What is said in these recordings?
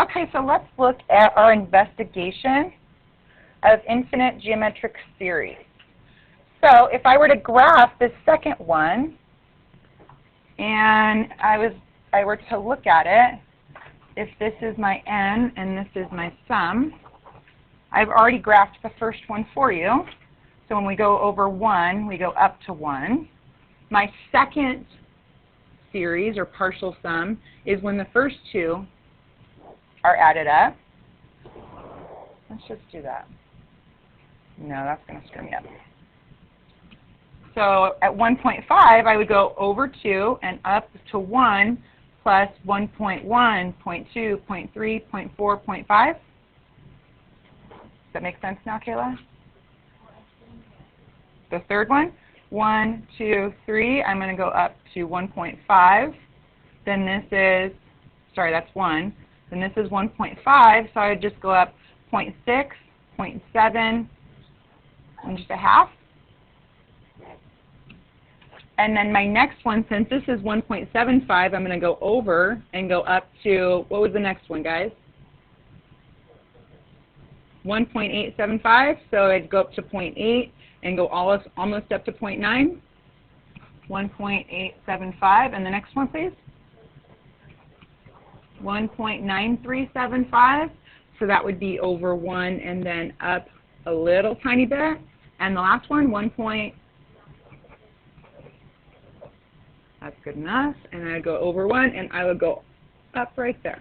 Okay, so let's look at our investigation of infinite geometric series. So if I were to graph this second one, and I were to look at it, if this is my n and this is my sum, I've already graphed the first one for you. So when we go over 1, we go up to 1. My second series, or partial sum, is when the first two are added up. Let's just do that. No, that's going to screw me up. So at 1.5, I would go over 2 and up to 1 plus 1.1, 0.2, 0.3, 0.4, 0.5. Does that make sense now, Kayla? The third one, 1, 2, 3, I'm going to go up to 1.5. Then this is, sorry, that's 1. Then this is 1.5, so I would just go up 0.6, 0.7, and just a half. And then my next one, since this is 1.75, I'm going to go over and go up to, what was the next one, guys? 1.875, so I'd go up to 0.8 and go almost up to 0.9. 1.875, and the next one, please. 1.9375, so that would be over 1 and then up a little tiny bit. And the last one, that's good enough. And I'd go over 1 and I would go up right there.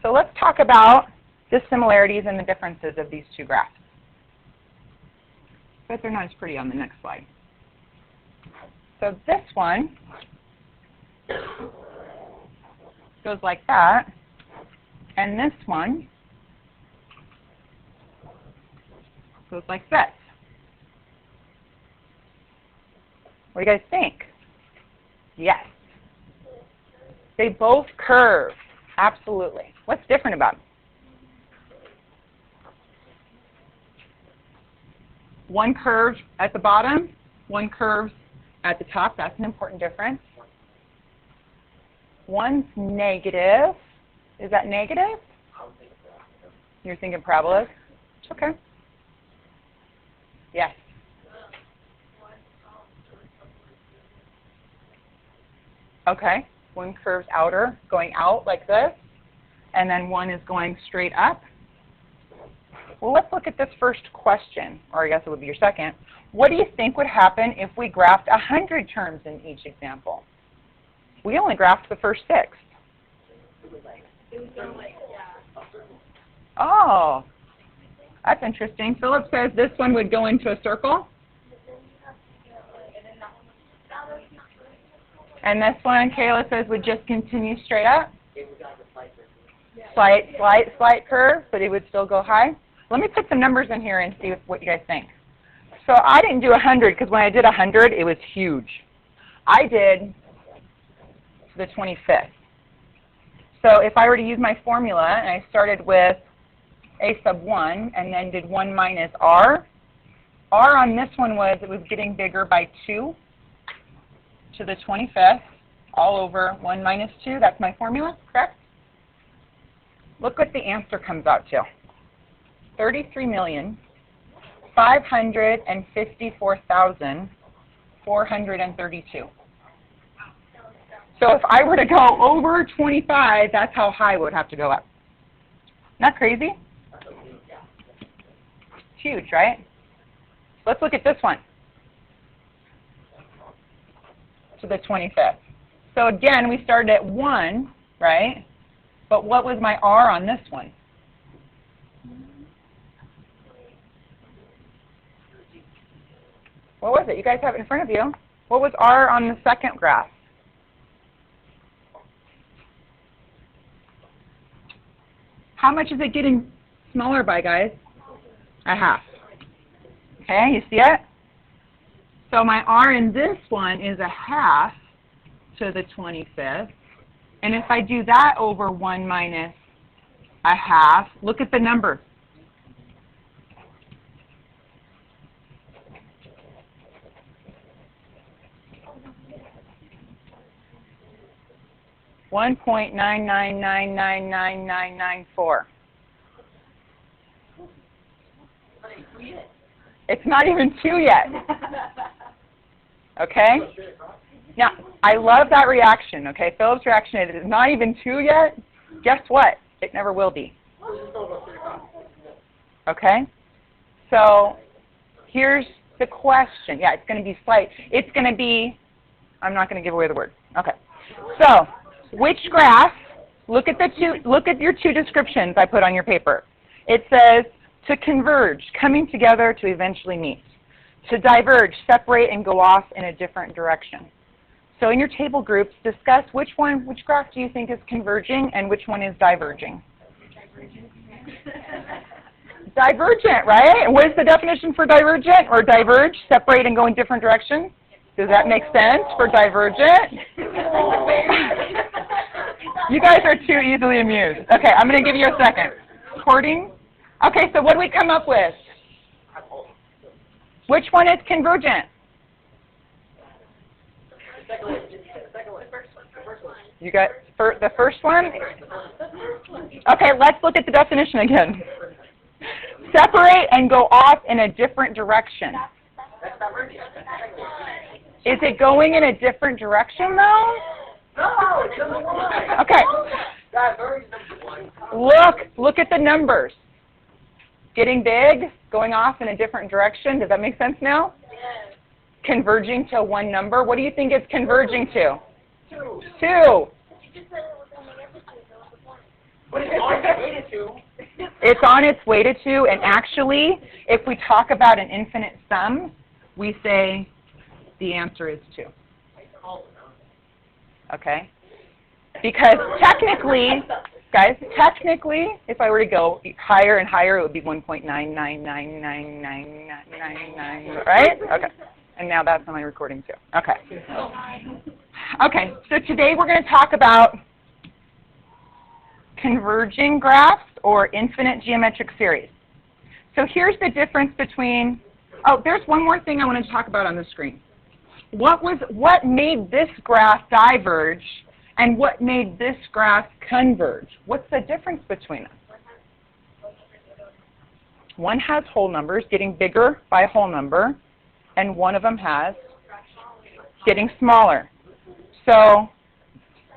So let's talk about the similarities and the differences of these two graphs. But they're not as pretty on the next slide. So this one goes like that, and this one goes like this. What do you guys think? Yes. They both curve. Absolutely. What's different about them? One curves at the bottom, one curves at the top. That's an important difference. One's negative. Is that negative? You're thinking parabolas? Okay. Yes. Okay. One curves outer, going out like this, and then one is going straight up. Well, let's look at this first question, or I guess it would be your second. What do you think would happen if we graphed 100 terms in each example? We only graphed the first 6. Oh, that's interesting. Philip says this one would go into a circle. And this one, Kayla says, would just continue straight up. Slight curve, but it would still go high. Let me put some numbers in here and see what you guys think. So I didn't do 100 because when I did 100, it was huge. I did the 25th. So if I were to use my formula and I started with a sub 1 and then did 1 minus r, r on this one was, it was getting bigger by 2 to the 25th, all over 1 minus 2. That's my formula, correct? Look what the answer comes out to. 33,554,432. So if I were to go over 25, that's how high it would have to go up. Not crazy? It's huge, right? Let's look at this one. To the 25th. So again, we started at 1, right? But what was my r on this one? What was it? You guys have it in front of you. What was r on the second graph? How much is it getting smaller by, guys? A half. Okay, you see it? So my r in this one is a half to the 25th. And if I do that over 1 minus a half, look at the number. 1.999999994. It's not even 2 yet. Okay? Now, I love that reaction, okay? Philip's reaction is it's not even 2 yet. Guess what? It never will be. Okay? So, here's the question. Yeah, it's going to be slight. It's going to be, I'm not going to give away the word. Okay. So, which graph, look at your 2 descriptions I put on your paper. It says, to converge, coming together to eventually meet. To diverge, separate and go off in a different direction. So in your table groups, discuss which graph do you think is converging and which one is diverging? Divergent, right? What is the definition for divergent or diverge? Separate and go in different directions? Does that make sense for divergent? You guys are too easily amused. Okay, I'm going to give you a second. Recording? Okay, so what do we come up with? Which one is convergent? You got the first one? Okay, let's look at the definition again. Separate and go off in a different direction. Is it going in a different direction, though? Okay. Look at the numbers. Getting big, going off in a different direction. Does that make sense now? Yes. Converging to one number. What do you think it's converging to? 2. 2. It's on its way to 2, and actually, if we talk about an infinite sum, we say the answer is 2. Okay? Because technically, guys, if I were to go higher and higher, it would be 1.9999999, right? Okay. And now that's on my recording too. Okay. Okay, so today we're going to talk about converging graphs or infinite geometric series. So here's the difference between, oh, there's one more thing I wanted to talk about on the screen. What made this graph diverge and what made this graph converge? What's the difference between them? One has whole numbers getting bigger by a whole number, and one of them has getting smaller. So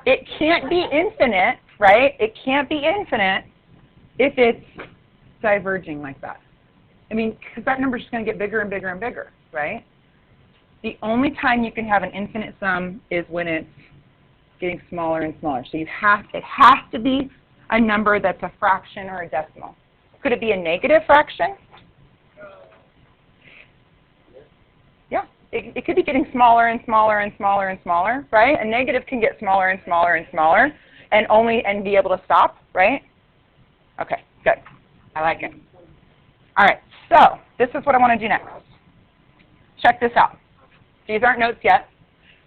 it can't be infinite, right? It can't be infinite if it's diverging like that. I mean, because that number's just going to get bigger and bigger and bigger, right? The only time you can have an infinite sum is when it's getting smaller and smaller. So it has to be a number that's a fraction or a decimal. Could it be a negative fraction? Yeah, it could be getting smaller and smaller and smaller and smaller, right? A negative can get smaller and smaller and smaller and be able to stop, right? Okay, good. I like it. All right, so this is what I want to do next. Check this out. These aren't notes yet.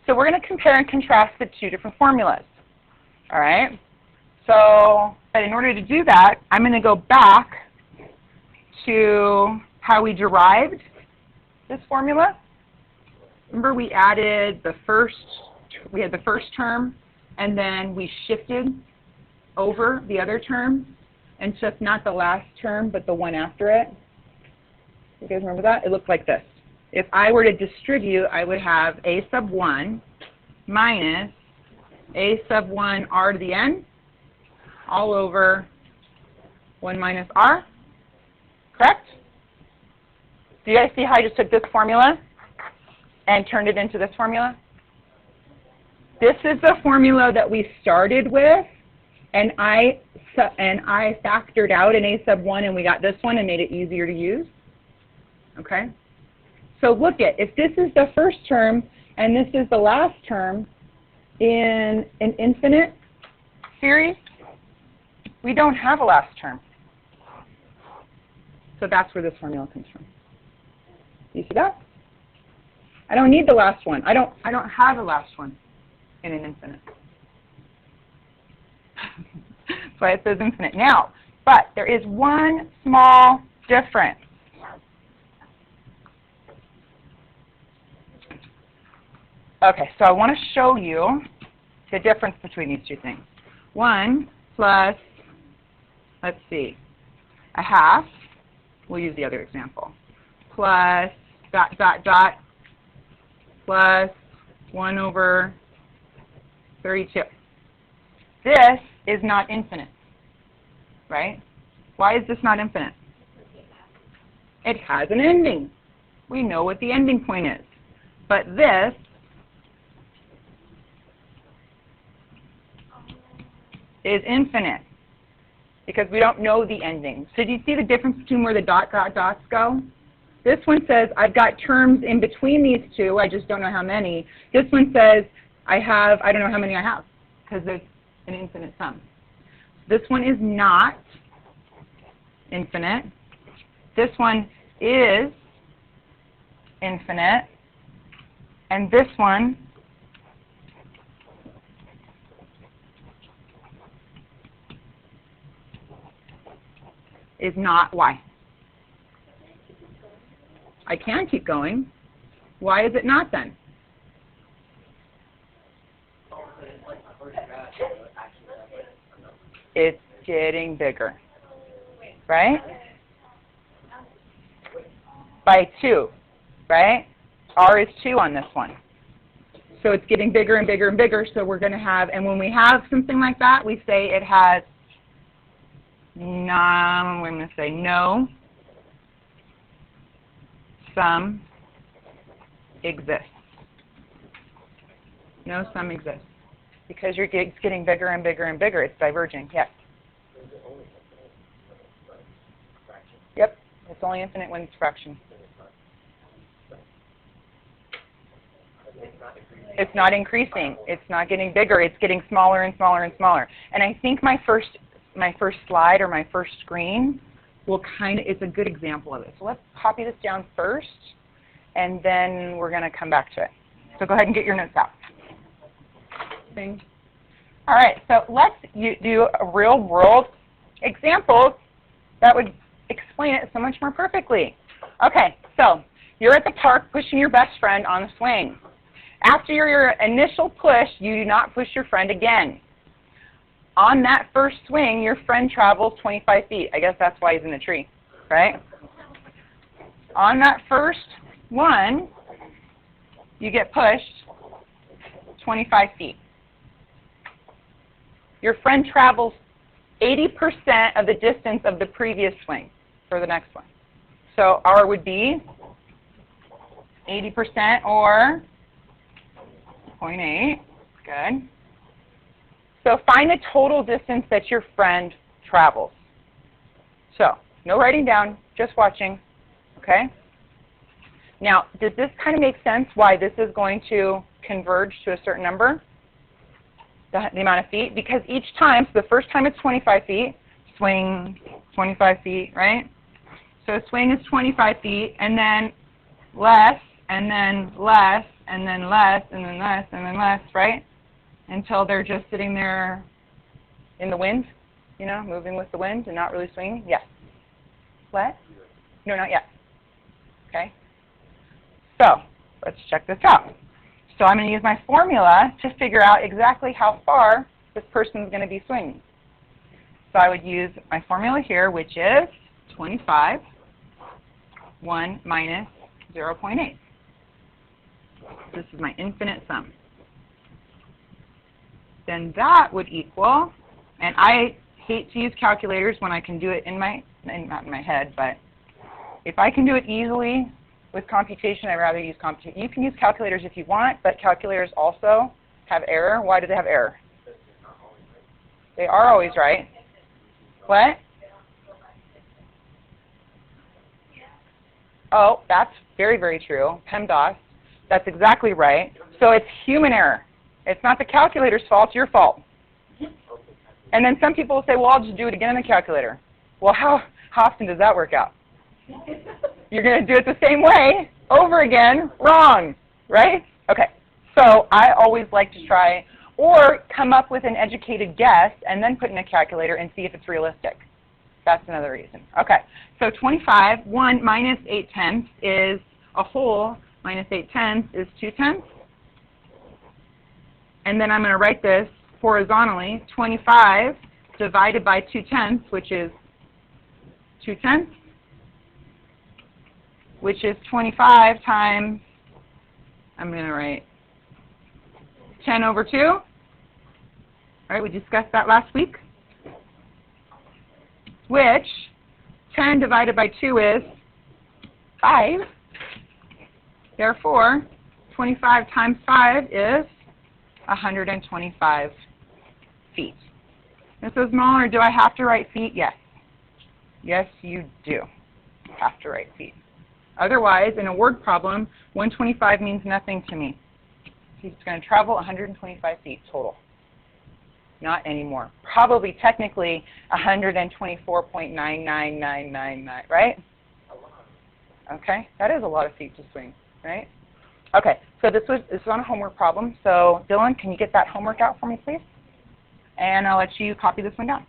So we're going to compare and contrast the 2 different formulas. All right? So, but in order to do that, I'm going to go back to how we derived this formula. Remember we added we had the first term, and then we shifted over the other term and took not the last term, but the one after it. You guys remember that? It looked like this. If I were to distribute, I would have a sub 1 minus a sub 1 r to the n all over 1 minus r. Correct? Do you guys see how I just took this formula and turned it into this formula? This is the formula that we started with, and I factored out an a sub 1, and we got this one and made it easier to use. Okay? So look at, if this is the first term and this is the last term in an infinite series, we don't have a last term. So that's where this formula comes from. You see that? I don't need the last one. I don't have a last one in an infinite. That's why it says infinite now. But there is one small difference. Okay, so I want to show you the difference between these two things. 1 plus, let's see, a half, we'll use the other example, plus dot, dot, dot, plus 1 over 32. This is not infinite, right? Why is this not infinite? It has an ending. We know what the ending point is. But this is infinite because we don't know the ending. So do you see the difference between where the dot, dot, dots go? This one says, I've got terms in between these two. I just don't know how many. This one says, I don't know how many I have because there's an infinite sum. This one is not infinite. This one is infinite. And this one is not. Why? I can keep going. Why is it not then? It's getting bigger, right? By 2, right? R is 2 on this one. So it's getting bigger and bigger and bigger, so we're going to have, and when we have something like that, we say it has, I'm going to say no sum exists. No sum exists. Because it's getting bigger and bigger and bigger, it's diverging. Yes? Yep, it's only infinite when it's fraction. It's not increasing. It's not getting bigger. It's getting smaller and smaller and smaller. And I think my first slide or my first screen will it's a good example of it. So let's copy this down first, and then we're going to come back to it. So go ahead and get your notes out. All right, so let's do a real-world example that would explain it so much more perfectly. Okay, so you're at the park pushing your best friend on a swing. After your initial push, you do not push your friend again. On that first swing, your friend travels 25 feet. I guess that's why he's in the tree, right? On that first one, you get pushed 25 feet. Your friend travels 80% of the distance of the previous swing for the next one. So R would be 80% or 0.8. Good. So find the total distance that your friend travels. So no writing down, just watching. Okay? Now, does this kind of make sense why this is going to converge to a certain number? The amount of feet? Because each time, so the first time it's 25 feet, swing 25 feet, right? So swing is 25 feet, and then less, and then less, and then less, and then less, and then less, right? Until they're just sitting there in the wind, you know, moving with the wind and not really swinging. Yes. What? No, not yet. Okay. So let's check this out. So I'm going to use my formula to figure out exactly how far this person is going to be swinging. So I would use my formula here, which is 25, 1 minus 0.8. This is my infinite sum. Then that would equal, and I hate to use calculators when I can do it not in my head, but if I can do it easily with computation, I'd rather use computation. You can use calculators if you want, but calculators also have error. Why do they have error? They are always right. What? Oh, that's very, very true. PEMDAS. That's exactly right. So it's human error. It's not the calculator's fault, it's your fault. And then some people will say, well, I'll just do it again in the calculator. Well, how often does that work out? You're going to do it the same way over again, wrong, right? Okay, so I always like to try or come up with an educated guess and then put in a calculator and see if it's realistic. That's another reason. Okay, so 25, 1 minus 8/10 is a whole, minus 8/10 is 2/10. And then I'm going to write this horizontally, 25 divided by 2/10, which is 2/10, which is 25 times, I'm going to write 10 over 2. All right, we discussed that last week, which 10 divided by 2 is 5. Therefore, 25 times 5 is 125 feet. This is smaller. Do I have to write feet? Yes. Yes, you do have to write feet. Otherwise, in a word problem, 125 means nothing to me. He's going to travel 125 feet total. Not anymore. Probably technically 124.99999, right? Okay, that is a lot of feet to swing, right? Okay, so this is on a homework problem. So Dylan, can you get that homework out for me, please? And I'll let you copy this one down.